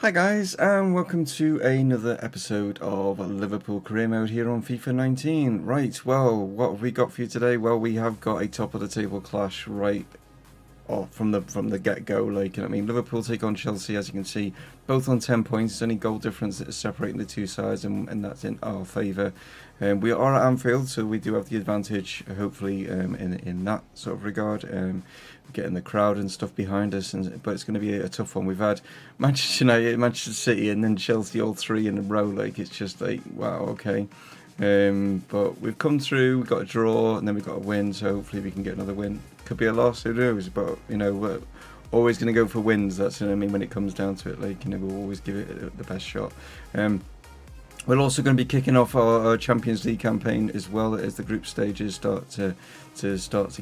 Hi guys, and welcome to another episode of Liverpool Career Mode here on FIFA 19. Right, well, what have we got for you today? Well, we have got a top of the table clash right off from the get-go. Liverpool take on Chelsea, as you can see, both on 10 points. It's only goal difference that is separating the two sides, and that's in our favour. We are at Anfield, so we do have the advantage, hopefully, in that sort of regard. Getting the crowd and stuff behind us, but it's going to be a tough one. We've had Manchester United, Manchester City, and then Chelsea, all three in a row. It's just wow, okay. But we've come through. We've got a draw, and then we've got a win. So hopefully we can get another win. Could be a loss, who knows? But we're always going to go for wins. That's what I mean when it comes down to it. We'll always give it the best shot. We're also going to be kicking off our Champions League campaign as well as the group stages start to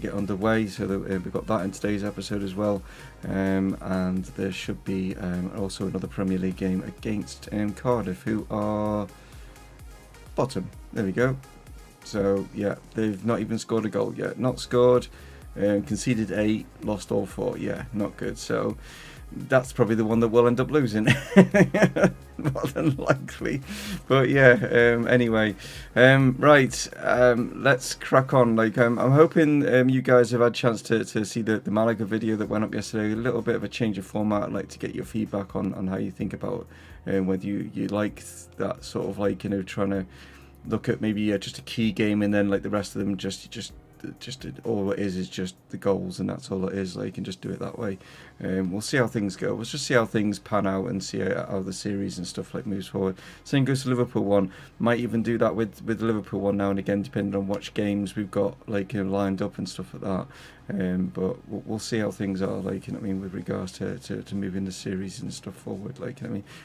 get underway. So that, we've got that in today's episode as well, and there should be also another Premier League game against Cardiff, who are bottom. There we go. So yeah, they've not even scored a goal yet. Not scored. Conceded 8, lost all 4. Yeah, not good. So that's probably the one that we'll end up losing, more than likely. But yeah, anyway, right, let's crack on. I'm hoping you guys have had a chance to see the Malaga video that went up yesterday. A little bit of a change of format. I'd like to get your feedback on how you think about whether you like that sort of trying to look at maybe just a key game and then the rest of them just all it is just the goals, and that's all it is. And just do it that way. We'll see how things go. We'll just see how things pan out and see how the series and stuff moves forward. Same goes to Liverpool one. Might even do that with the Liverpool one now and again, depending on which games we've got lined up and stuff like that. But we'll see how things are with regards to moving the series and stuff forward.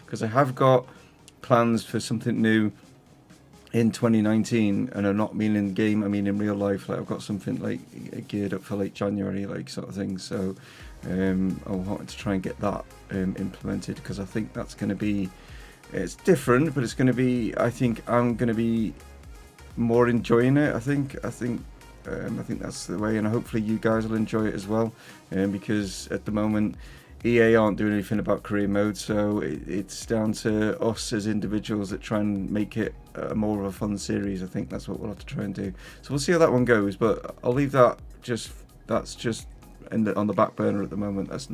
Because I have got plans for something new in 2019, and I'm not mean in game, I mean in real life. I've got something geared up for January, sort of thing. So I wanted to try and get that implemented, because I think that's going to be, it's different, but it's going to be, I think I'm going to be more enjoying it. I think that's the way, and hopefully you guys will enjoy it as well. Because at the moment, EA aren't doing anything about career mode, so it's down to us as individuals that try and make it more of a fun series. I think that's what we'll have to try and do. So we'll see how that one goes, but I'll leave that that's just on the back burner at the moment. That's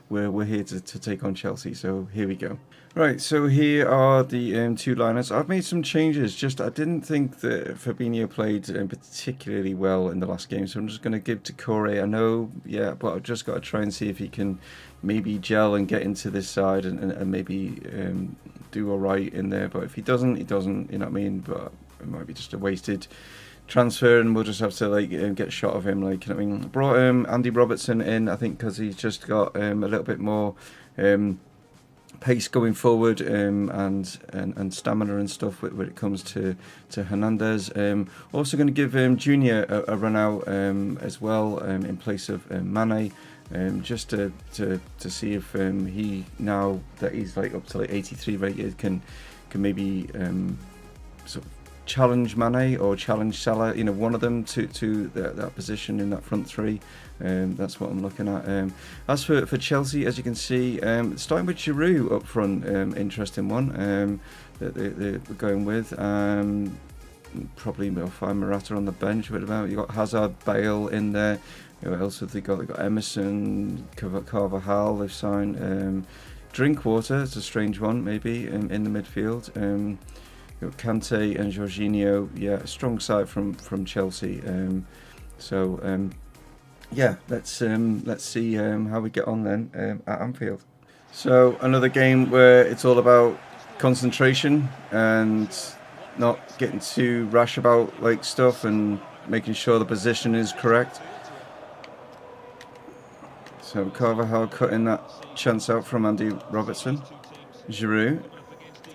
we're here to take on Chelsea. So here we go. Right, so here are the two lineups. I've made some changes. I didn't think that Fabinho played particularly well in the last game, so I'm just going to give to Corey. I know, yeah, but I've just got to try and see if he can maybe gel and get into this side and maybe do all right in there. But if he doesn't, he doesn't. You know what I mean? But it might be just a wasted transfer, and we'll just have to get a shot of him. Brought Andy Robertson in, I think, because he's just got a little bit more pace going forward, and stamina and stuff when it comes to Hernandez. Also going to give Junior a run out as well, in place of Mane, just to see if he, now that he's up to 83 rated, can maybe sort of challenge Mane or challenge Salah, one of them to that position in that front three. That's what I'm looking at. As for Chelsea, as you can see, starting with Giroud up front, interesting one that they're going with. Probably they'll find Morata on the bench. You've got Hazard, Bale in there. Who else have they got? They've got Emerson, Carvajal they've signed. Drinkwater, it's a strange one, maybe, in the midfield. You've got Kante and Jorginho. Yeah, a strong side from Chelsea. Yeah, let's see how we get on then at Anfield. So another game where it's all about concentration and not getting too rash about stuff, and making sure the position is correct. So Carvajal cutting that chance out from Andy Robertson. Giroud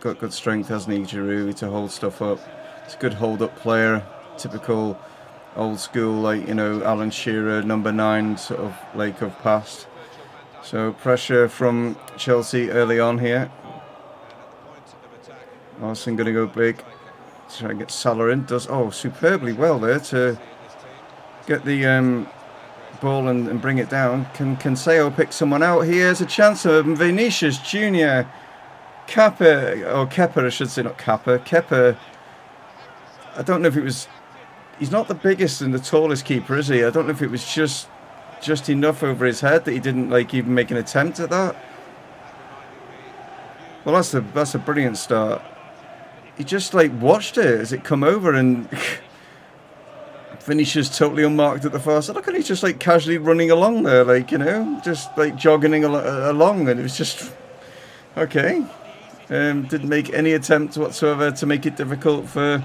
got good strength, hasn't he, Giroud, to hold stuff up. It's a good hold-up player, typical old school, Alan Shearer, number 9 sort of of past. So pressure from Chelsea early on here. Arsene going to go big, try and get Salah in. Does superbly well there to get the ball and bring it down. Can Canseo pick someone out? Here's a chance of Vinicius Junior. Kepa, I should say, not Kappa. Kepa. I don't know if it was. He's not the biggest and the tallest keeper, is he? I don't know if it was just enough over his head that he didn't even make an attempt at that. Well, that's a brilliant start. He just watched it as it come over, and Vinicius totally unmarked at the far side. Look at, he's just casually running along there, just jogging along, and it was just okay. Didn't make any attempt whatsoever to make it difficult for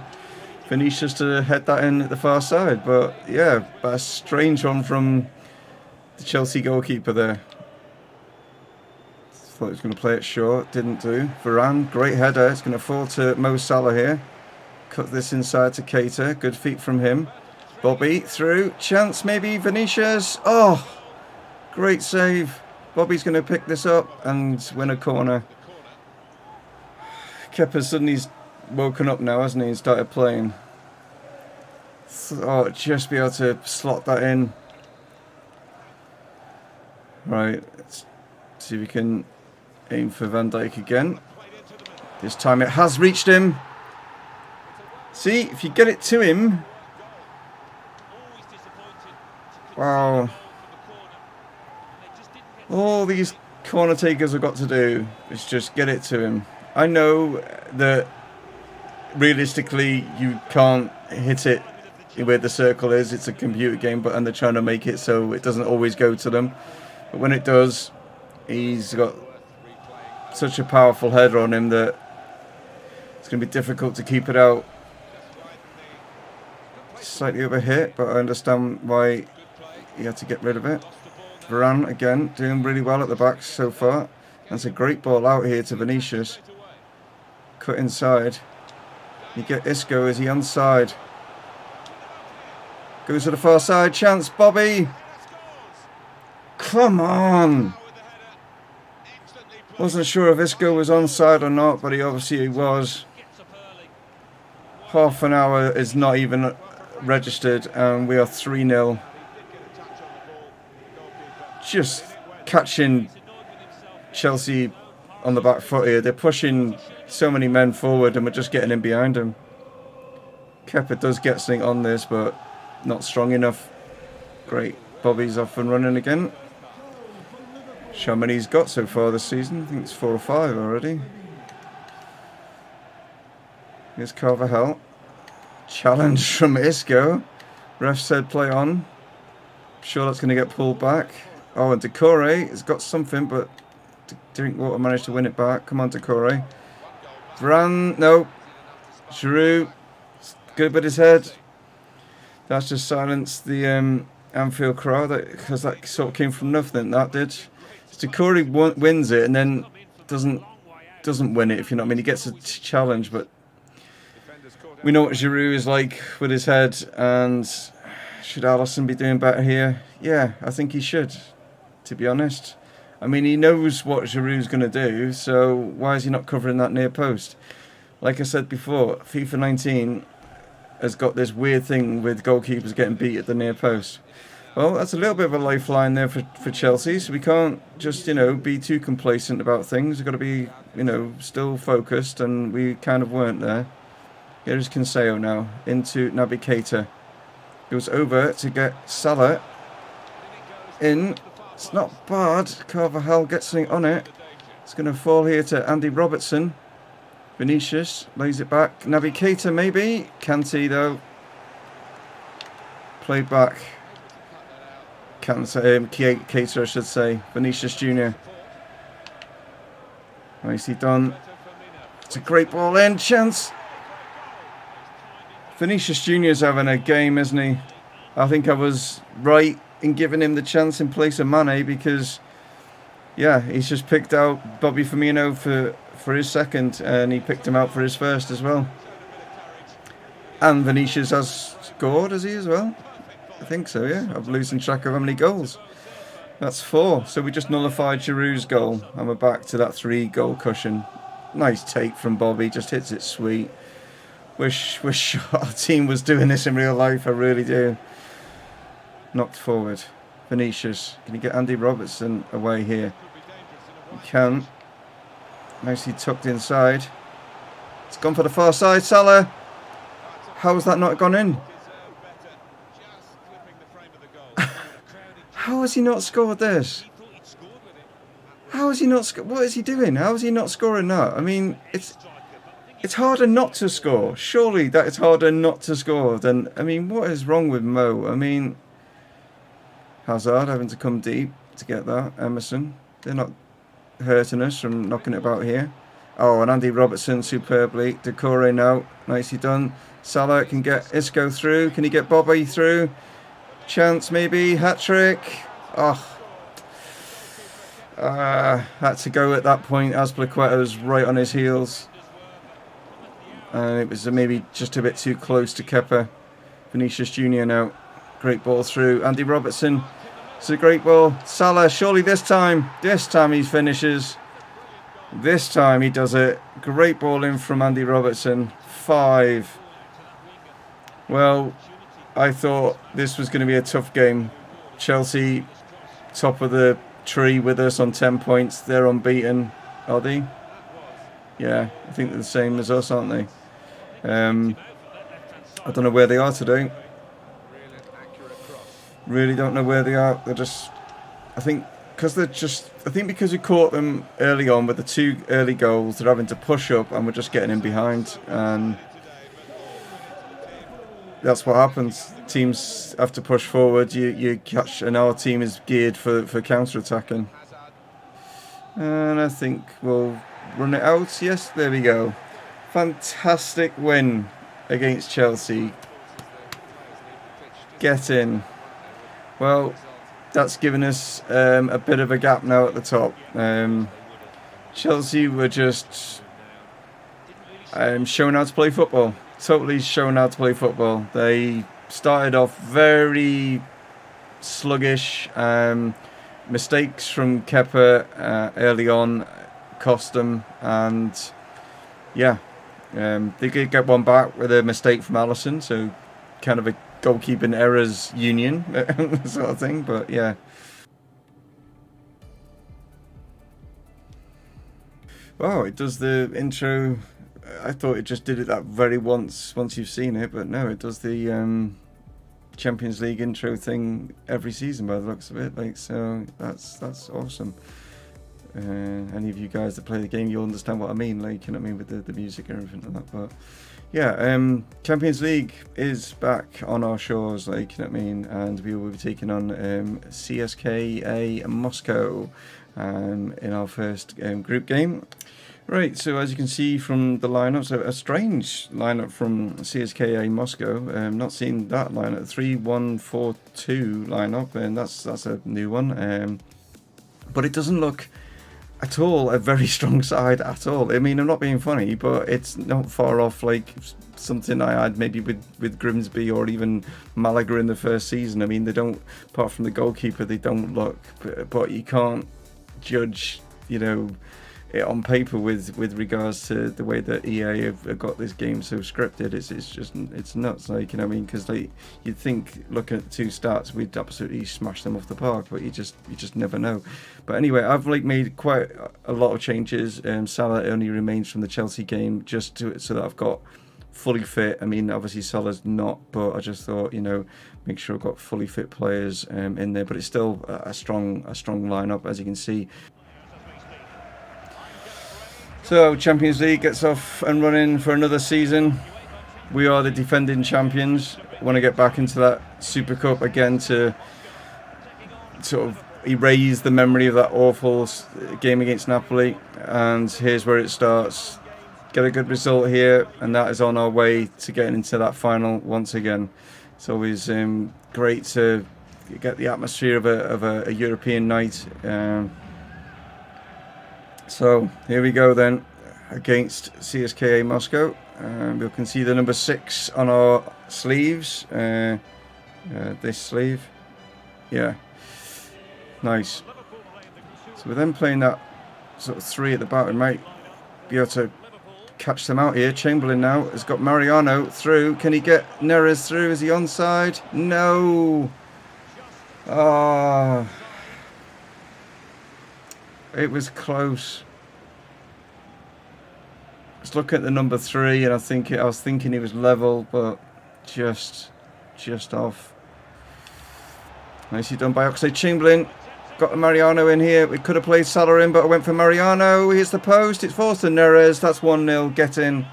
Vinicius to head that in at the far side. But yeah, a strange one from the Chelsea goalkeeper there. Thought he was going to play it short, didn't do. Varane, great header. It's going to fall to Mo Salah here. Cut this inside to Keita. Good feet from him. Bobby through. Chance maybe. Vinicius. Oh, great save. Bobby's going to pick this up and win a corner. Kepa suddenly's woken up now, hasn't he? And started playing. Oh, just be able to slot that in. Right, let's see if we can aim for Van Dijk again. This time it has reached him. See, if you get it to him. Wow. All these corner takers have got to do is just get it to him. I know that realistically you can't hit it where the circle is. It's a computer game, and they're trying to make it so it doesn't always go to them. But when it does, he's got such a powerful header on him that it's going to be difficult to keep it out. Slightly overhit, but I understand why he had to get rid of it. Varane again, doing really well at the back so far. That's a great ball out here to Vinicius. Cut inside. You get Isco, is he onside? Goes to the far side, chance, Bobby! Come on! Wasn't sure if Isco was onside or not, but he obviously was. Half an hour is not even registered, and we are 3-0. Just catching Chelsea on the back foot here. They're pushing so many men forward, and we're just getting in behind them. Kepa does get something on this, but not strong enough. Great. Bobby's off and running again. Show how many he's got so far this season. I think it's 4 or 5 already. Here's Carvajal. Challenge from Isco. Ref said play on. Sure that's going to get pulled back. Oh, and Decore has got something, but Drinkwater managed to win it back. Come on, Decore. Varane, no. Giroud, good with his head. That's just silenced the Anfield crowd, because that sort of came from nothing. That did. Decore wins it and then doesn't win it. If you know what I mean, he gets a challenge, but we know what Giroud is like with his head. And should Alisson be doing better here? Yeah, I think he should. To be honest, I mean, he knows what Giroud's going to do, so why is he not covering that near post? Like I said before, FIFA 19 has got this weird thing with goalkeepers getting beat at the near post. Well, that's a little bit of a lifeline there for Chelsea, so we can't just, be too complacent about things. We've got to be, still focused, and we kind of weren't there. Here's Canseo now, into Naby Keita. Goes over to get Salah in. It's not bad. Carvajal gets something on it. It's going to fall here to Andy Robertson. Vinicius lays it back. Naby Keita maybe. Kante though. Played back. Keita I should say. Vinicius Junior. Nicely done. It's a great ball in. Chance. Vinicius Junior's having a game, isn't he? I think I was right in giving him the chance in place of Mane, because yeah, he's just picked out Bobby Firmino for his second, and he picked him out for his first as well. And Vinicius has scored, has he, as well? I think so, yeah. I'm losing track of how many goals. That's 4. So we just nullified Giroud's goal, and we're back to that 3-goal cushion. Nice take from Bobby, just hits it sweet. Wish our team was doing this in real life, I really do. Knocked forward. Vinicius. Can he get Andy Robertson away here? He can. Nicely tucked inside. It's gone for the far side. Salah. How has that not gone in? How has he not scored this? How has he not scored? What is he doing? How is he not scoring that? I mean, it's harder not to score. Surely that it's harder not to score than... I mean, what is wrong with Mo? I mean, Hazard having to come deep to get that. Emerson. They're not hurting us from knocking it about here. Oh, and Andy Robertson superbly. Decore now. Nicely done. Salah can get Isco through. Can he get Bobby through? Chance maybe. Hat-trick. Oh. Had to go at that point. Azpilicueta was right on his heels. It was maybe just a bit too close to Kepa. Vinicius Jr. now. Great ball through. Andy Robertson. It's a great ball. Salah, surely this time he finishes. This time he does it. Great ball in from Andy Robertson. 5. Well, I thought this was going to be a tough game. Chelsea, top of the tree with us on 10 points. They're unbeaten, are they? Yeah, I think they're the same as us, aren't they? I don't know where they are today. Really don't know where they are. They're just... I think because we caught them early on with the 2 early goals, they're having to push up and we're just getting in behind. And that's what happens. Teams have to push forward. You catch, and our team is geared for counter-attacking. And I think we'll run it out. Yes, there we go. Fantastic win against Chelsea. Get in. Well, that's given us a bit of a gap now at the top. Chelsea were just showing how to play football. Totally showing how to play football. They started off very sluggish. Mistakes from Kepa early on cost them. And yeah, they did get one back with a mistake from Alisson. So kind of a goalkeeping errors union sort of thing. But yeah. Wow, it does the intro. I thought it just did it that very once you've seen it, but no, it does the Champions League intro thing every season by the looks of it. Like, so that's awesome. Any of you guys that play the game, you'll understand what I mean. Like, you know what I mean, with the music and everything like that. But yeah, Champions League is back on our shores, like, you know what I mean, and we will be taking on CSKA Moscow in our first group game. Right, so as you can see from the lineup, so a strange lineup from CSKA Moscow. Not seen that lineup, 3-1-4-2 lineup, and that's a new one. But it doesn't look at all a very strong side at all. I mean, I'm not being funny, but it's not far off like something I had maybe with Grimsby or even Malaga in the first season. I mean, they don't, apart from the goalkeeper, they don't look, but you can't judge, you know, it on paper with regards to the way that EA have got this game so scripted. It's nuts, like, you know what I mean, because like you'd think looking at the 2 starts we'd absolutely smash them off the park, but you just never know. But anyway, I've like made quite a lot of changes. Salah only remains from the Chelsea game just so that I've got fully fit. I mean, obviously Salah's not, but I just thought, you know, make sure I've got fully fit players in there. But it's still a strong lineup, as you can see. So Champions League gets off and running for another season. We are the defending champions. Want to get back into that Super Cup again to sort of erase the memory of that awful game against Napoli. And here's where it starts. Get a good result here, and that is on our way to getting into that final once again. It's always great to get the atmosphere of a European night. So here we go then, against CSKA Moscow. We can see the number 6 on our sleeves. This sleeve, yeah, nice. So we're then playing that sort of 3 at the back. We might be able to catch them out here. Chamberlain now has got Mariano through. Can he get Neres through? Is he onside? No. Ah, it was close. Let's look at the number 3, and I was thinking he was level, but just off. Nicely done by Oxlade-Chamberlain. Got Mariano in here. We could have played Salah in, but I went for Mariano. Here's the post. It's forced to Neres. That's 1-0. Get in.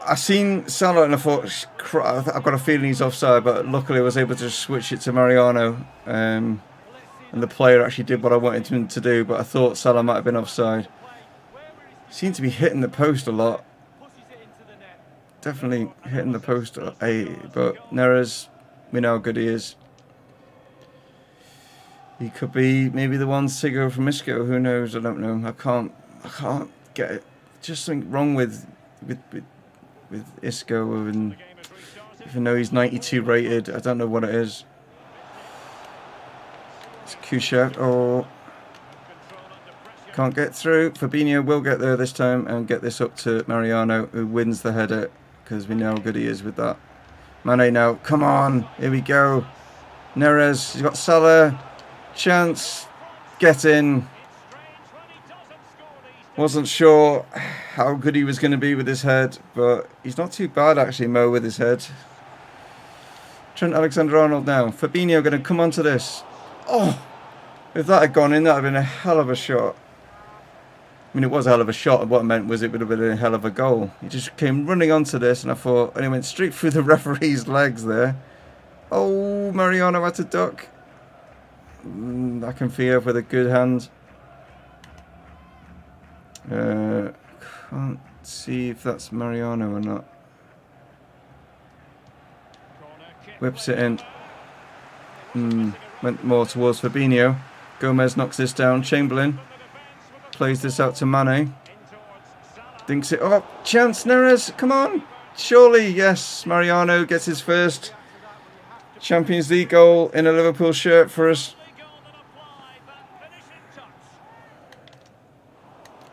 I seen Salah and I thought, I've got a feeling he's offside, but luckily I was able to switch it to Mariano. And the player actually did what I wanted him to do, but I thought Salah might have been offside. Seemed to be hitting the post a lot. Definitely hitting the post, but Neres, we know how good he is. He could be maybe the one Sigo from Isco. Who knows? I don't know. I can't get it. Just something wrong with Isco, and even though he's 92 rated, I don't know what it is. It's Kushat. Oh, can't get through. Fabinho will get there this time and get this up to Mariano, who wins the header because we know how good he is with that. Mane now. Come on. Here we go. Neres. He's got Salah. Chance. Get in. Wasn't sure how good he was going to be with his head, but he's not too bad actually, Mo, with his head. Trent Alexander-Arnold now. Fabinho going to come onto this. Oh, if that had gone in, that would have been a hell of a shot. I mean, it was a hell of a shot. What I meant was it would have been a hell of a goal. He just came running onto this, and I thought, and he went straight through the referee's legs there. Oh, Mariano had to duck. I can feel with a good hand. Can't see if that's Mariano or not. Whips it in. Went more towards Fabinho. Gomez knocks this down. Chamberlain plays this out to Mane. Thinks it up. Chance, Neres. Come on. Surely, yes. Mariano gets his first Champions League goal in a Liverpool shirt for us.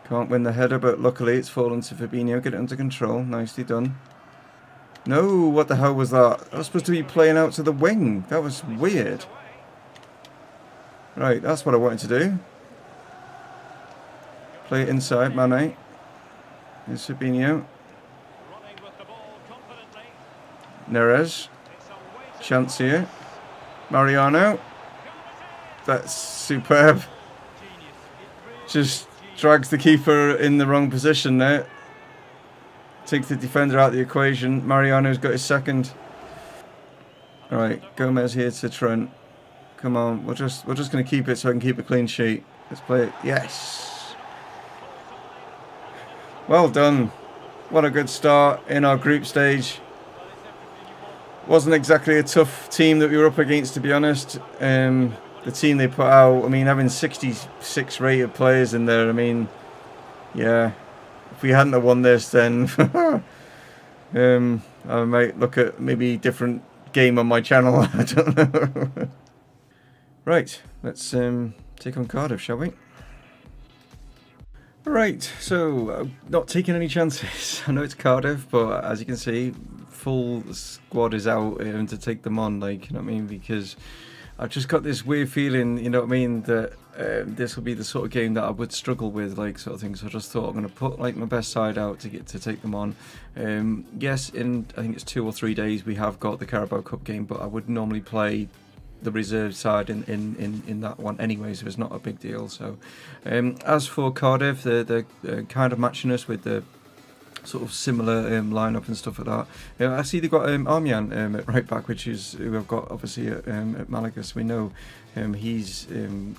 Can't win the header, but luckily it's fallen to Fabinho. Get it under control. Nicely done. No, what the hell was that? I was supposed to be playing out to the wing. That was weird. Right, that's what I wanted to do. Play it inside, Mane. Here's Fabinho. Neres. Chance here. Mariano. That's superb. Just drags the keeper in the wrong position there. Takes the defender out of the equation. Mariano's got his second. Alright, Gomez here to Trent. Come on, we're just going to keep it so I can keep a clean sheet. Let's play it. Yes. Well done. What a good start in our group stage. Wasn't exactly a tough team that we were up against, to be honest. The team they put out, I mean, having 66 rated players in there, I mean, yeah. If we hadn't have won this, then I might look at maybe a different game on my channel. I don't know. Right, let's take on Cardiff, shall we? Right, so not taking any chances. I know it's Cardiff, but as you can see, full squad is out to take them on, like, you know what I mean? Because I've just got this weird feeling, you know what I mean, that this will be the sort of game that I would struggle with, like, sort of thing. So I just thought I'm going to put like my best side out to take them on. Yes, in I think it's 2 or 3 days we have got the Carabao Cup game, but I would normally play the reserve side in that one anyway, so it's not a big deal. So as for Cardiff, they're kind of matching us with the sort of similar lineup and stuff like that. I see they've got Armian at right back, which is who I've got obviously at Malaga, so we know he's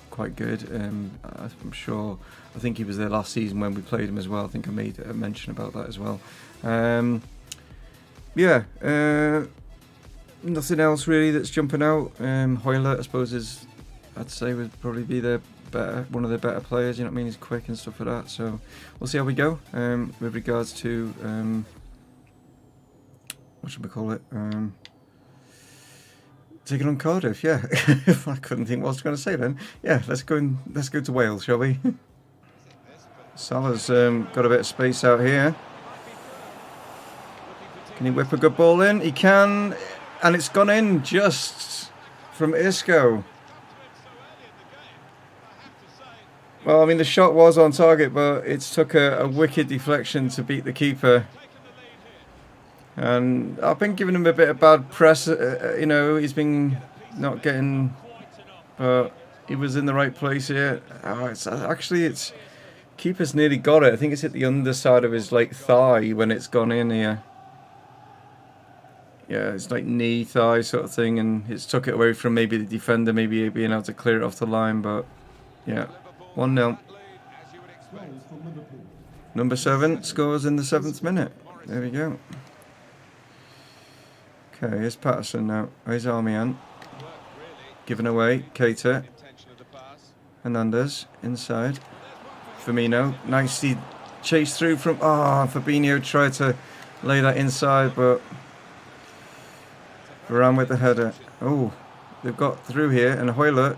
quite good. I'm sure, I think he was there last season when we played him as well. I think I made a mention about that as well. Nothing else really that's jumping out. Hoyle, I suppose, I'd say would probably be one of the better players, you know what I mean? He's quick and stuff like that. So we'll see how we go with regards to what should we call it? Taking on Cardiff. Yeah, I couldn't think what I was going to say then. Yeah, let's go to Wales, shall we? Salah's got a bit of space out here. Can he whip a good ball in? He can. and it's gone in just from Isco. Well, I mean, the shot was on target, but it took a wicked deflection to beat the keeper. And I've been giving him a bit of bad press. You know, he's been not getting, but he was in the right place here. Oh, it's keeper's nearly got it. I think it's hit the underside of his like thigh when it's gone in here. Yeah, it's like knee, thigh sort of thing, and it's took it away from maybe the defender, maybe being able to clear it off the line. But yeah, 1-0. Number 7 scores in the 7th minute. There we go. Okay, here's Patterson now. Here's Armian. Given away. Keita. Hernandez. Inside. Firmino. Nicely chased through from... Fabinho tried to lay that inside, but... Varane with the header. Oh, they've got through here. And Hoyler.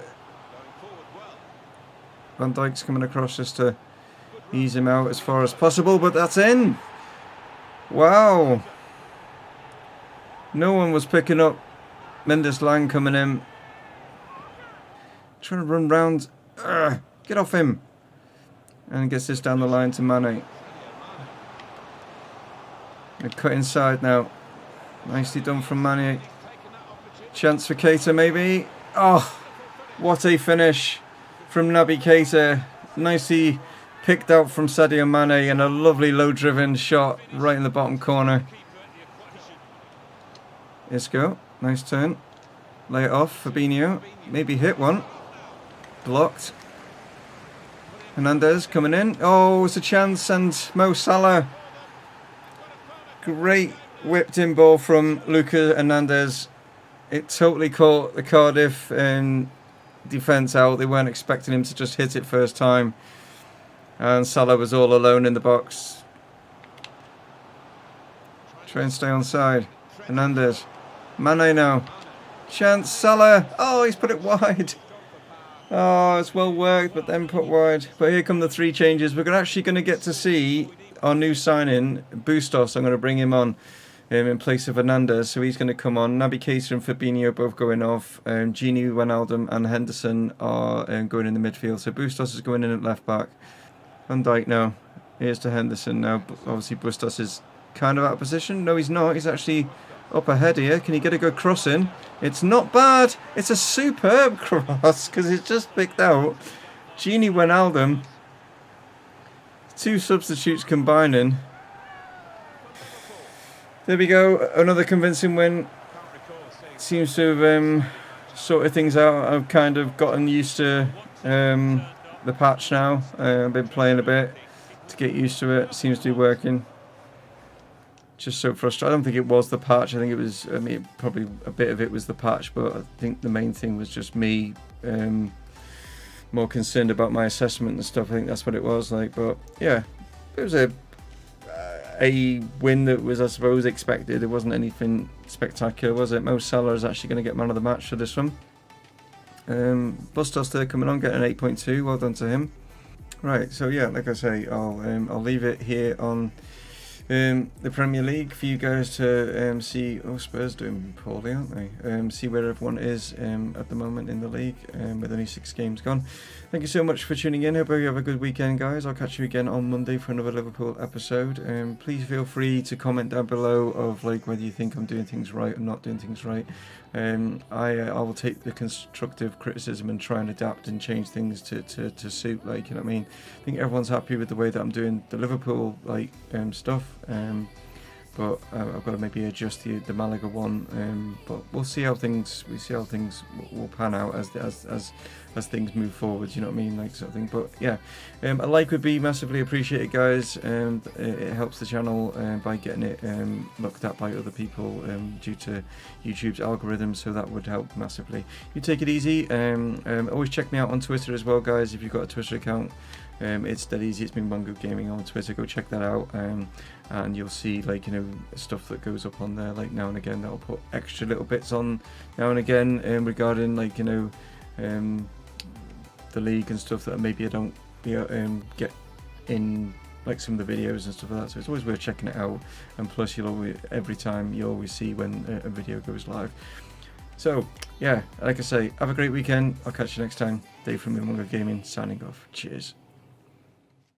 Van Dijk's coming across just to ease him out as far as possible, but that's in. Wow. No one was picking up Mendes Lang coming in. Trying to run round. Get off him. And gets this down the line to Mane. They cut inside now. Nicely done from Mane. Chance for Keita maybe. Oh, what a finish from Naby Keita. Nicely picked out from Sadio Mane, and a lovely low-driven shot right in the bottom corner. Isco, nice turn. Lay it off, Fabinho. Maybe hit one. Blocked. Hernandez coming in. Oh, it's a chance, and Mo Salah. Great whipped in ball from Lucas Hernandez. It totally caught the Cardiff defence out. They weren't expecting him to just hit it first time. And Salah was all alone in the box. Try and stay on side. Hernandez. Mane now. Chance. Salah. Oh, he's put it wide. Oh, it's well worked, but then put wide. But here come the 3 changes. We're actually going to get to see our new signing, Bustos. I'm going to bring him on in place of Hernandez. So he's going to come on. Naby Keita and Fabinho both going off. Gini, Wijnaldum and Henderson are going in the midfield. So Bustos is going in at left back. Van Dijk now. Here's to Henderson now. Obviously Bustos is kind of out of position. No, he's not. He's actually up ahead here. Can he get a good cross in? It's not bad. It's a superb cross because it's just picked out. Gini, Wijnaldum. 2 substitutes combining. There we go. Another convincing win. Seems to have sorted things out. I've kind of gotten used to the patch now. I've been playing a bit to get used to it. Seems to be working. Just so frustrating. I don't think it was the patch. I think it was, I mean, probably a bit of it was the patch, but I think the main thing was just me more concerned about my assessment and stuff. I think that's what it was like. But yeah, it was a win that was, I suppose, expected. It wasn't anything spectacular, was it? Mo Salah is actually going to get man of the match for this one. Bustos there coming on, getting an 8.2. Well done to him. Right, so yeah, like I say, I'll leave it here on the Premier League for you guys to see. Oh, Spurs doing poorly, aren't they? See where everyone is at the moment in the league, with only 6 games gone. Thank you so much for tuning in. Hope you have a good weekend, guys. I'll catch you again on Monday for another Liverpool episode. Please feel free to comment down below of like whether you think I'm doing things right or not doing things right. I will take the constructive criticism and try and adapt and change things to suit, like, you know what I mean. I think everyone's happy with the way that I'm doing the Liverpool stuff, but I've got to maybe adjust the Malaga one. But we'll see how things will pan out as things move forward. You know what I mean, like, sort of thing. But yeah, a like would be massively appreciated, guys. It helps the channel by getting it looked at by other people due to YouTube's algorithm, so that would help massively. You take it easy. Always check me out on Twitter as well, guys. If you've got a Twitter account, it's dead easy. It's Mumongu Gaming on Twitter. Go check that out, and you'll see, like, you know, stuff that goes up on there, like, now and again. That'll put extra little bits on now and again regarding, like, you know, the league and stuff that maybe I don't get in like some of the videos and stuff like that. So it's always worth checking it out. And plus, you'll always, every time you always see when a video goes live. So yeah, like I say, have a great weekend. I'll catch you next time. Dave from Mumongu Gaming signing off. Cheers.